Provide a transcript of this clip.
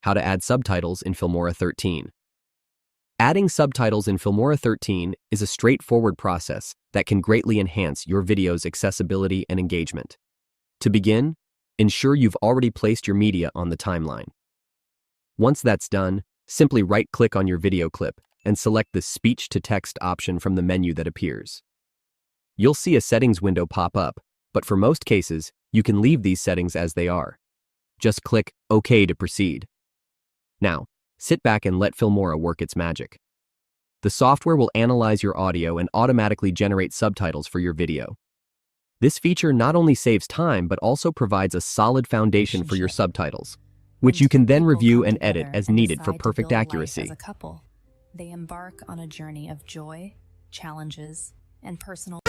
How to add subtitles in Filmora 13. Adding subtitles in Filmora 13 is a straightforward process that can greatly enhance your video's accessibility and engagement. To begin, ensure you've already placed your media on the timeline. Once that's done, simply right-click on your video clip and select the Speech-to-Text option from the menu that appears. You'll see a settings window pop up, but for most cases, you can leave these settings as they are. Just click OK to proceed. Now, sit back and let Filmora work its magic. The software will analyze your audio and automatically generate subtitles for your video. This feature not only saves time but also provides a solid foundation for your subtitles, which you can then review and edit as needed for perfect accuracy. As a couple, they embark on a journey of joy, challenges, and personal